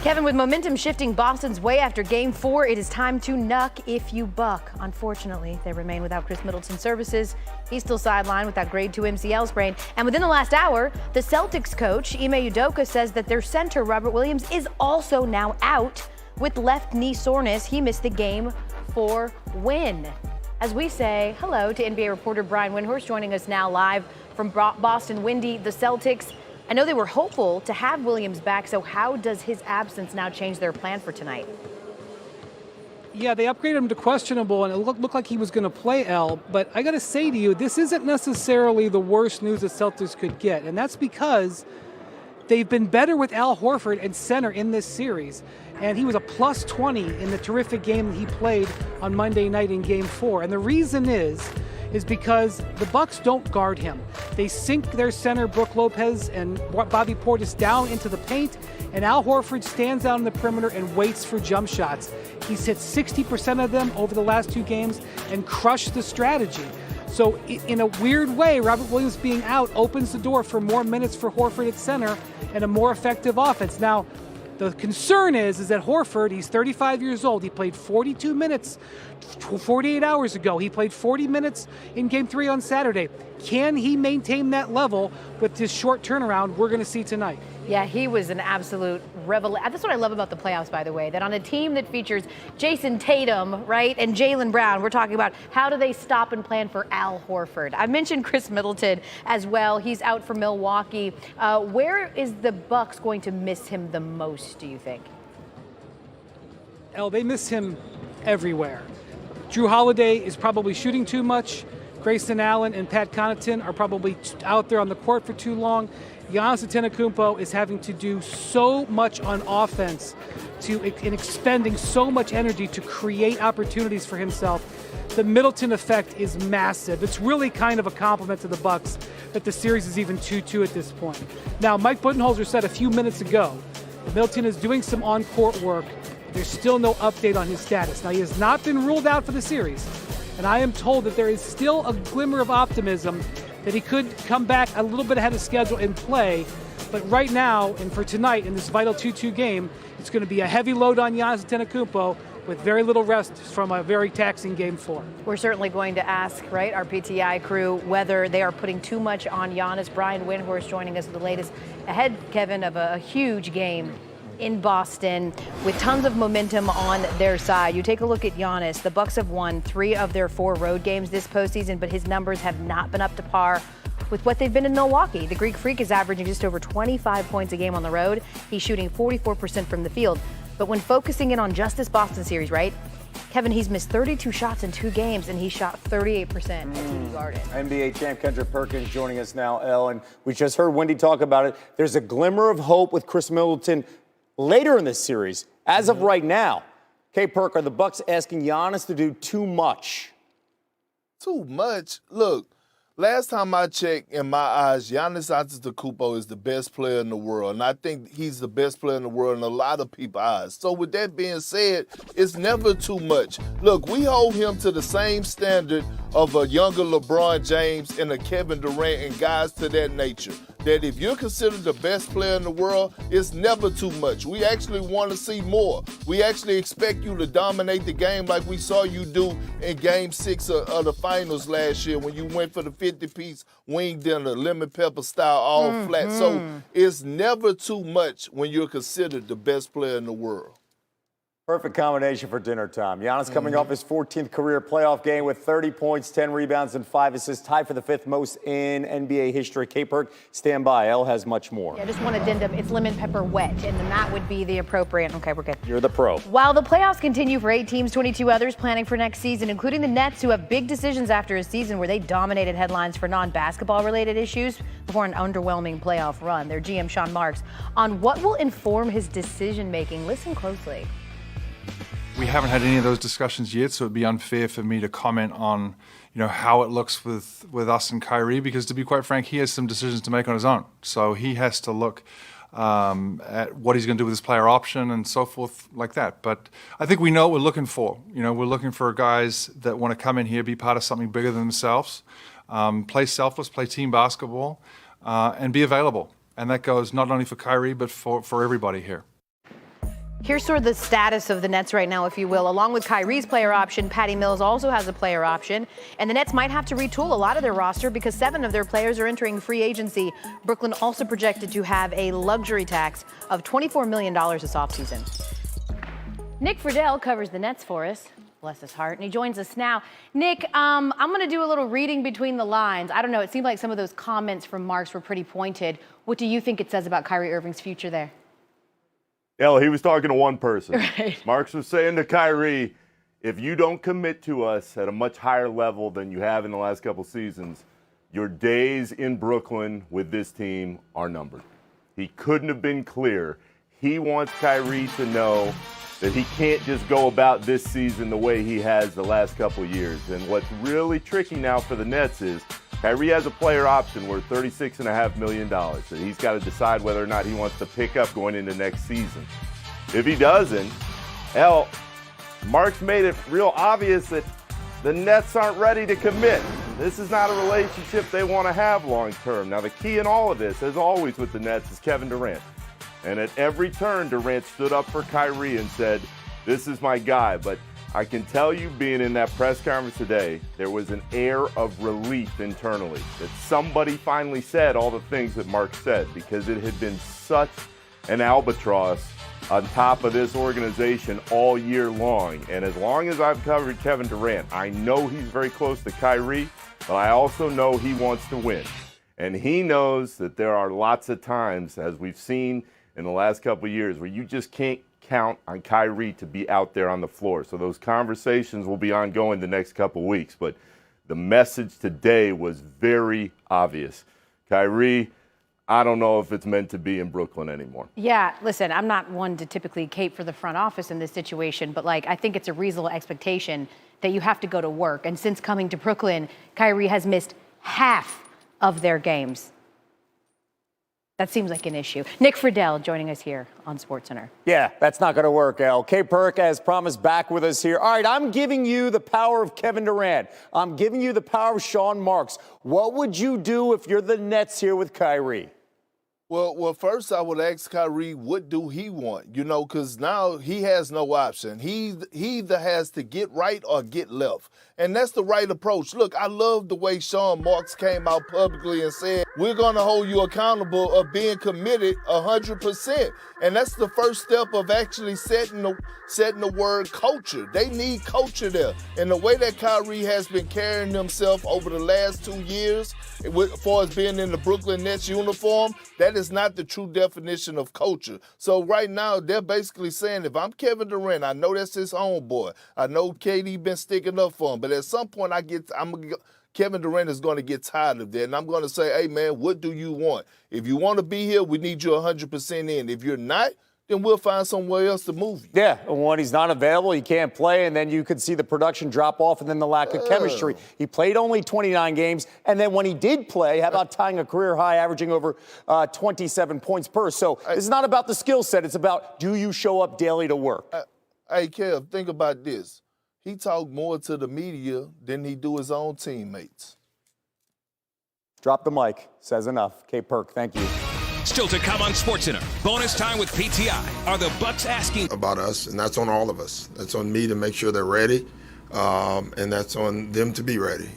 Kevin, with momentum shifting Boston's way after Game 4, it is time to knuck if you buck. Unfortunately, they remain without Chris Middleton's services. He's still sidelined with that grade 2 MCL sprain. And within the last hour, the Celtics coach, Ime Udoka, says that their center, Robert Williams, is also now out with left knee soreness. He missed the Game 4 win. As we say hello to NBA reporter Brian Windhorst, joining us now live from Boston. Windy, the Celtics, I know they were hopeful to have Williams back, so how does his absence now change their plan for tonight? Yeah, they upgraded him to questionable, and it looked like he was going to play, El. But I got to say to you, this isn't necessarily the worst news the Celtics could get, and that's because they've been better with Al Horford and center in this series. And he was a plus 20 in the terrific game he played on Monday night in Game 4. And the reason is because the Bucks don't guard him. They sink their center, Brook Lopez and Bobby Portis, down into the paint, and Al Horford stands out on the perimeter and waits for jump shots. He's hit 60% of them over the last 2 games and crushed the strategy. So in a weird way, Robert Williams being out opens the door for more minutes for Horford at center and a more effective offense. Now, the concern is that Horford, he's 35 years old. He played 42 minutes 48 hours ago. He played 40 minutes in Game 3 on Saturday. Can he maintain that level with this short turnaround we're going to see tonight? Yeah, he was an absolute revelation. That's what I love about the playoffs, by the way, that on a team that features Jason Tatum, right, and Jaylen Brown, we're talking about how do they stop and plan for Al Horford. I mentioned Chris Middleton as well. He's out for Milwaukee. Where is the Bucks going to miss him the most, do you think? They miss him everywhere. Drew Holiday is probably shooting too much. Grayson Allen and Pat Connaughton are probably out there on the court for too long. Giannis Antetokounmpo is having to do so much on offense and expending so much energy to create opportunities for himself. The Middleton effect is massive. It's really kind of a compliment to the Bucks that the series is even 2-2 at this point. Now, Mike Budenholzer said a few minutes ago that Middleton is doing some on-court work. There's still no update on his status. Now, he has not been ruled out for the series, and I am told that there is still a glimmer of optimism that he could come back a little bit ahead of schedule and play. But right now, and for tonight, in this vital 2-2 game, it's going to be a heavy load on Giannis Antetokounmpo with very little rest from a very taxing Game 4. We're certainly going to ask, right, our PTI crew, whether they are putting too much on Giannis. Brian Windhorst joining us with the latest ahead, Kevin, of a huge game in Boston with tons of momentum on their side. You take a look at Giannis. The Bucks have won 3 of their 4 road games this postseason, but his numbers have not been up to par with what they've been in Milwaukee. The Greek Freak is averaging just over 25 points a game on the road. He's shooting 44% from the field. But when focusing in on just this Boston series, right, Kevin, he's missed 32 shots in 2 games, and he shot 38% at TD Garden. NBA champ Kendrick Perkins joining us now, Elle, and we just heard Wendy talk about it. There's a glimmer of hope with Chris Middleton later in this series. As of right now, Perk, are the Bucks asking Giannis to do too much? Too much? Look, last time I checked, in my eyes, Giannis Antetokounmpo is the best player in the world, and I think he's the best player in the world in a lot of people's eyes. So with that being said, it's never too much. Look, we hold him to the same standard of a younger LeBron James and a Kevin Durant and guys to that nature. That if you're considered the best player in the world, it's never too much. We actually want to see more. We actually expect you to dominate the game like we saw you do in Game 6 of the finals last year when you went for the 50-piece wing dinner, lemon pepper style, all flat. So it's never too much when you're considered the best player in the world. Perfect combination for dinner time. Giannis coming off his 14th career playoff game with 30 points, 10 rebounds, and 5 assists, tied for the 5th most in NBA history. Perk, stand by. Elle has much more. Yeah, just one addendum. It's lemon pepper wet, and then that would be the appropriate. Okay, we're good. You're the pro. While the playoffs continue for 8 teams, 22 others planning for next season, including the Nets, who have big decisions after a season where they dominated headlines for non-basketball related issues before an underwhelming playoff run. Their GM, Sean Marks, on what will inform his decision-making. Listen closely. We haven't had any of those discussions yet, so it'd be unfair for me to comment on, how it looks with us and Kyrie, because to be quite frank, he has some decisions to make on his own. So he has to look at what he's going to do with his player option and so forth like that. But I think we know what we're looking for. We're looking for guys that want to come in here, be part of something bigger than themselves, play selfless, play team basketball, and be available. And that goes not only for Kyrie, but for everybody here. Here's sort of the status of the Nets right now, if you will. Along with Kyrie's player option, Patty Mills also has a player option. And the Nets might have to retool a lot of their roster because 7 of their players are entering free agency. Brooklyn also projected to have a luxury tax of $24 million this offseason. Nick Friedel covers the Nets for us. Bless his heart. And he joins us now. Nick, I'm going to do a little reading between the lines. I don't know. It seemed like some of those comments from Marks were pretty pointed. What do you think it says about Kyrie Irving's future there? He was talking to one person. Right. Marks was saying to Kyrie, if you don't commit to us at a much higher level than you have in the last couple seasons, your days in Brooklyn with this team are numbered. He couldn't have been clearer. He wants Kyrie to know that he can't just go about this season the way he has the last couple years. And what's really tricky now for the Nets is Kyrie has a player option worth $36.5 million that he's got to decide whether or not he wants to pick up going into next season. If he doesn't, Mark's made it real obvious that the Nets aren't ready to commit. This is not a relationship they want to have long term. Now, the key in all of this, as always with the Nets, is Kevin Durant. And at every turn, Durant stood up for Kyrie and said, this is my guy. But I can tell you, being in that press conference today, there was an air of relief internally that somebody finally said all the things that Mark said, because it had been such an albatross on top of this organization all year long. And as long as I've covered Kevin Durant, I know he's very close to Kyrie, but I also know he wants to win. And he knows that there are lots of times, as we've seen in the last couple of years, where you just can't count on Kyrie to be out there on the floor. So those conversations will be ongoing the next couple of weeks. But the message today was very obvious. Kyrie, I don't know if it's meant to be in Brooklyn anymore. Yeah, listen, I'm not one to typically cape for the front office in this situation, but I think it's a reasonable expectation that you have to go to work. And since coming to Brooklyn, Kyrie has missed half of their games. That seems like an issue. Nick Friedel joining us here on SportsCenter. Yeah, that's not going to work, Al. K-Perk, as promised, back with us here. All right, I'm giving you the power of Kevin Durant. I'm giving you the power of Sean Marks. What would you do if you're the Nets here with Kyrie? Well, first I would ask Kyrie, what do he want? Because now he has no option. He either has to get right or get left. And that's the right approach. Look, I love the way Sean Marks came out publicly and said, we're going to hold you accountable of being committed 100%. And that's the first step of actually setting the word culture. They need culture there. And the way that Kyrie has been carrying himself over the last 2 years, as far as being in the Brooklyn Nets uniform, that is not the true definition of culture. So right now, they're basically saying, if I'm Kevin Durant, I know that's his homeboy. I know KD been sticking up for him. But at some point, Kevin Durant is going to get tired of that. And I'm going to say, hey, man, what do you want? If you want to be here, we need you 100% in. If you're not, then we'll find somewhere else to move you. Yeah, when he's not available, he can't play, and then you could see the production drop off and then the lack of chemistry. He played only 29 games, and then when he did play, how about tying a career high, averaging over 27 points per? So it's not about the skill set. It's about, do you show up daily to work? Hey, Kev, think about this. He talked more to the media than he do his own teammates. Drop the mic. Says enough. K-Perk, thank you. Still to come on SportsCenter. Bonus time with PTI. Are the Bucks asking about us? And that's on all of us. That's on me to make sure they're ready, and that's on them to be ready.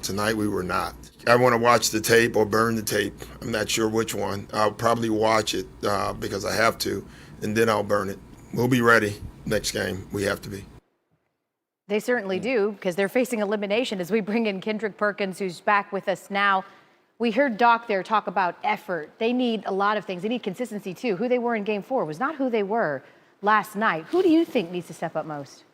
Tonight we were not. I want to watch the tape or burn the tape. I'm not sure which one. I'll probably watch it because I have to, and then I'll burn it. We'll be ready next game. We have to be. They certainly do, because they're facing elimination as we bring in Kendrick Perkins, who's back with us now. We heard Doc there talk about effort. They need a lot of things. They need consistency, too. Who they were in Game 4 was not who they were last night. Who do you think needs to step up most?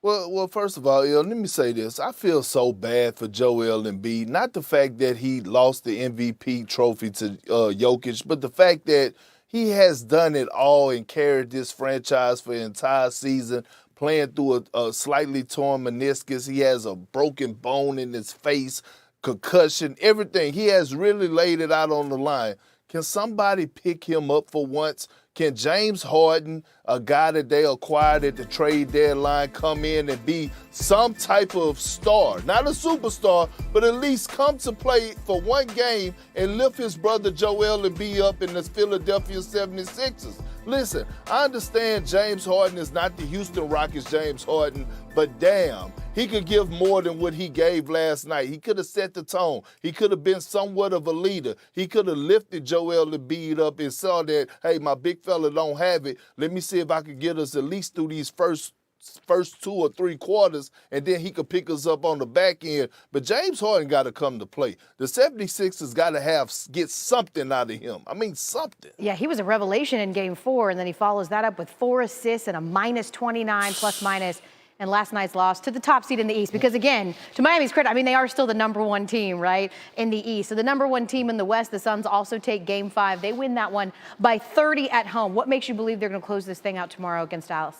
Well, first of all, let me say this. I feel so bad for Joel Embiid. Not the fact that he lost the MVP trophy to Jokic, but the fact that he has done it all and carried this franchise for the entire season, playing through a slightly torn meniscus. He has a broken bone in his face, concussion, everything. He has really laid it out on the line. Can somebody pick him up for once? Can James Harden, a guy that they acquired at the trade deadline, come in and be some type of star? Not a superstar, but at least come to play for one game and lift his brother Joel Embiid up in the Philadelphia 76ers. Listen, I understand James Harden is not the Houston Rockets James Harden, but damn, he could give more than what he gave last night. He could have set the tone. He could have been somewhat of a leader. He could have lifted Joel Embiid up and saw that, hey, my big fella don't have it. Let me see if I can get us at least through these first 2 or 3 quarters, and then he could pick us up on the back end. But James Harden got to come to play. The 76ers got to get something out of him. I mean, something. Yeah, he was a revelation in Game 4, and then he follows that up with 4 assists and a -29 plus-minus. And last night's loss to the top seed in the East. Because, again, to Miami's credit, I mean, they are still the #1 team, right, in the East. So the #1 team in the West, the Suns also take Game 5. They win that one by 30 at home. What makes you believe they're going to close this thing out tomorrow against Dallas?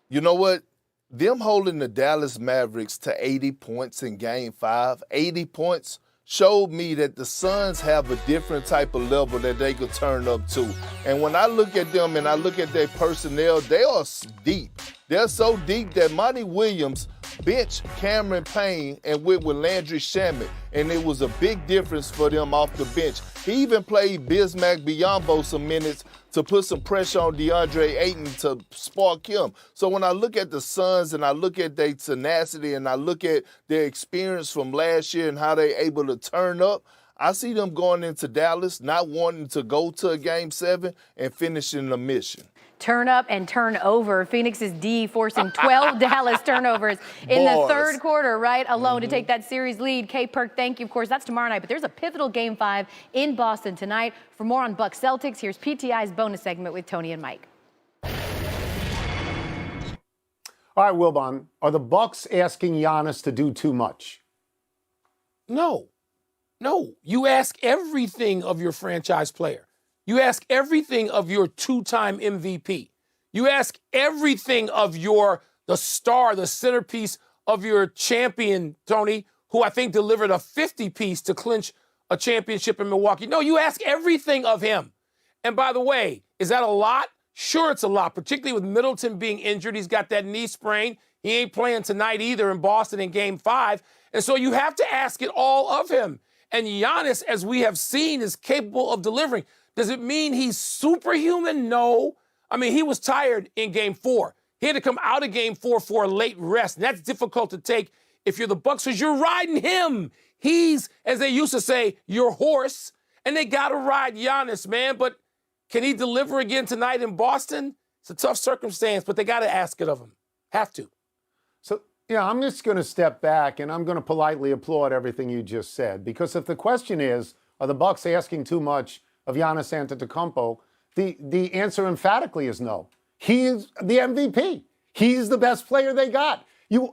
You know what? Them holding the Dallas Mavericks to 80 points in Game 5, 80 points, showed me that the Suns have a different type of level that they could turn up to. And when I look at them and I look at their personnel, they are deep. They're so deep that Monty Williams benched Cameron Payne and went with Landry Shamet, and it was a big difference for them off the bench. He even played Bismack Biyombo some minutes to put some pressure on DeAndre Ayton to spark him. So when I look at the Suns and I look at their tenacity and I look at their experience from last year and how they're able to turn up, I see them going into Dallas, not wanting to go to a Game 7 and finishing the mission. Turn up and turn over. Phoenix's D forcing 12 Dallas turnovers in the third quarter, right, alone to take that series lead. Perk, thank you. Of course, that's tomorrow night, but there's a pivotal Game 5 in Boston tonight. For more on Bucks Celtics, here's PTI's bonus segment with Tony and Mike. All right, Wilbon, are the Bucks asking Giannis to do too much? No. You ask everything of your franchise player. You ask everything of your 2-time MVP. You ask everything of the star, the centerpiece of your champion, Tony, who I think delivered a 50-piece to clinch a championship in Milwaukee. No, you ask everything of him. And by the way, is that a lot? Sure, it's a lot, particularly with Middleton being injured. He's got that knee sprain. He ain't playing tonight either in Boston in Game 5. And so you have to ask it all of him. And Giannis, as we have seen, is capable of delivering. Does it mean he's superhuman? No. I mean, he was tired in Game 4. He had to come out of Game 4 for a late rest. And that's difficult to take if you're the Bucks, because you're riding him. He's, as they used to say, your horse. And they got to ride Giannis, man. But can he deliver again tonight in Boston? It's a tough circumstance, but they got to ask it of him. Have to. So, yeah, I'm just going to step back, and I'm going to politely applaud everything you just said. Because if the question is, are the Bucks asking too much of Giannis Antetokounmpo, the answer emphatically is no. He is the MVP. He's the best player they got. You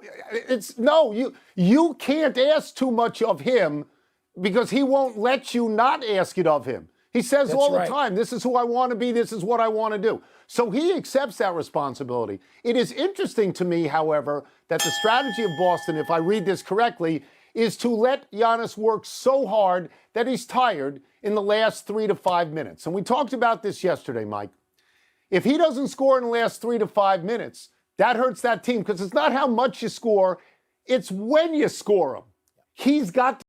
can't ask too much of him because he won't let you not ask it of him. He says all the time, this is who I want to be, this is what I want to do. So he accepts that responsibility. It is interesting to me, however, that the strategy of Boston, if I read this correctly, is to let Giannis work so hard that he's tired in the last 3 to 5 minutes. And we talked about this yesterday, Mike. If he doesn't score in the last 3 to 5 minutes, that hurts that team because it's not how much you score, it's when you score them. He's got to